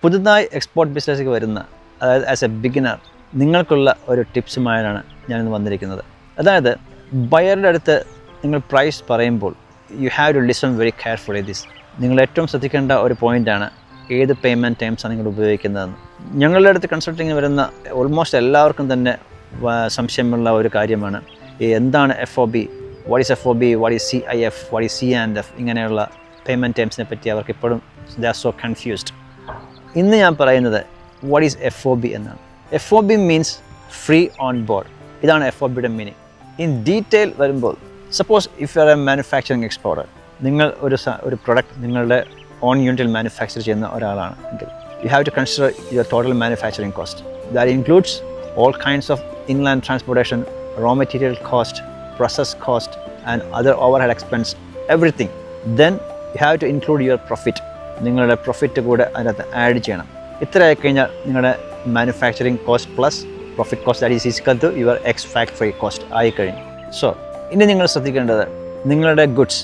പുതുതായി എക്സ്പോർട്ട് ബിസിനസ്സിലേക്ക് വരുന്ന, അതായത് ആസ് എ ബിഗിനർ, നിങ്ങൾക്കുള്ള ഒരു ടിപ്സുമായാണ് ഞാനിന്ന് വന്നിരിക്കുന്നത്. അതായത് ബയറുടെ അടുത്ത് നിങ്ങൾ പ്രൈസ് പറയുമ്പോൾ you have to listen very carefully this. നിങ്ങൾ ഏറ്റവും ശ്രദ്ധിക്കേണ്ട ഒരു പോയിൻ്റാണ് ഏത് പേയ്മെൻറ്റ് ടൈംസാണ് നിങ്ങൾ ഉപയോഗിക്കുന്നതെന്ന്. ഞങ്ങളുടെ അടുത്ത് കൺസൾട്ടിങ്ങിന് വരുന്ന ഓൾമോസ്റ്റ് എല്ലാവർക്കും തന്നെ സംശയമുള്ള ഒരു കാര്യമാണ് എന്താണ് FOB, what is FOB, what is CIF, what is C&F, ഇങ്ങനെയുള്ള പേയ്മെൻറ്റ് ടൈംസിനെ പറ്റി അവർക്ക് ഇപ്പോഴും ദേ ആർ സോ കൺഫ്യൂസ്ഡ്. ഇന്ന് ഞാൻ പറയുന്നത് വാട്ട് ഈസ് FOB എന്നാണ്. FOB means free on board. ഇതാണ് FOBയുടെ മീനിങ്. ഇൻ ഡീറ്റെയിൽ വരുമ്പോൾ, suppose if you are A manufacturing exporter, നിങ്ങൾ ഒരു പ്രൊഡക്റ്റ് നിങ്ങളുടെ ഓൺ യൂണിറ്റിൽ മാനുഫാക്ചർ ചെയ്യുന്ന ഒരാളാണ് എങ്കിൽ you have to consider your total manufacturing cost. That includes all kinds of inland transportation, raw material cost, process cost and other overhead expense, everything. Then you have to include your profit. നിങ്ങളുടെ profit കൂടെ അതിനകത്ത് add ചെയ്യണം. ഇത്രയായി കഴിഞ്ഞാൽ നിങ്ങളുടെ manufacturing cost plus profit cost that is equal to your ex factory cost ആയി കഴിഞ്ഞു. So ഇനി നിങ്ങൾ ശ്രദ്ധിക്കേണ്ടത് നിങ്ങളുടെ ഗുഡ്സ്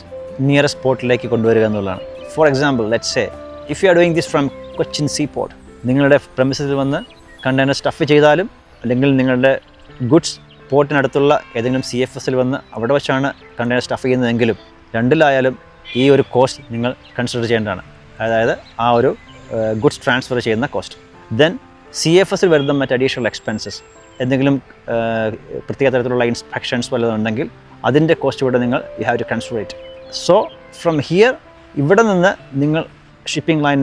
നിയറസ്റ്റ് പോർട്ടിലേക്ക് കൊണ്ടുവരിക എന്നുള്ളതാണ്. For example, let's say if you are doing this from Cochin see port, നിങ്ങളുടെ പ്രമിസസിൽ വന്ന് കണ്ടെയ്നർ സ്റ്റഫ് ചെയ്താലും അല്ലെങ്കിൽ നിങ്ങളുടെ ഗുഡ്സ് പോർട്ടിനടുത്തുള്ള ഏതെങ്കിലും CFSൽ വന്ന് അവിടെ വെച്ചാണ് കണ്ടെയ്നർ സ്റ്റഫ് ചെയ്യുന്നതെങ്കിലും, രണ്ടിലായാലും ഈ ഒരു കോസ്റ്റ് നിങ്ങൾ കൺസിഡർ ചെയ്യേണ്ടതാണ്. അതായത് ആ ഒരു ഗുഡ്സ് ട്രാൻസ്ഫർ ചെയ്യുന്ന കോസ്റ്റ്. ദെൻ CFSൽ വരുന്ന മറ്റ് അഡീഷണൽ എക്സ്പെൻസസ്, എന്തെങ്കിലും പ്രത്യേക തരത്തിലുള്ള ഇൻസ്പെക്ഷൻസ് വല്ലതുണ്ടെങ്കിൽ അതിൻ്റെ കോസ്റ്റ് കൂടെ നിങ്ങൾ you have to consider it. So from here, ഇവിടെ നിന്ന് നിങ്ങൾ ഷിപ്പിംഗ് ലൈൻ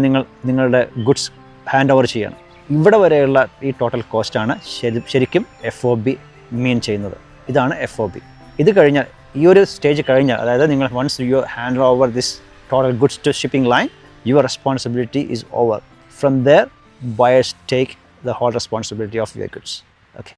നിങ്ങളുടെ ഗുഡ്സ് ഹാൻഡ് ഓവർ ചെയ്യണം. ഇവിടെ വരെയുള്ള ഈ ടോട്ടൽ കോസ്റ്റാണ് ശരിക്കും FOB മീൻ ചെയ്യുന്നത്. ഇതാണ് FOB. ഇത് കഴിഞ്ഞാൽ, ഈ ഒരു സ്റ്റേജ് കഴിഞ്ഞാൽ, അതായത് നിങ്ങൾ once you hand over this total goods to shipping line, your responsibility is over. From there buyers take the whole responsibility of your goods.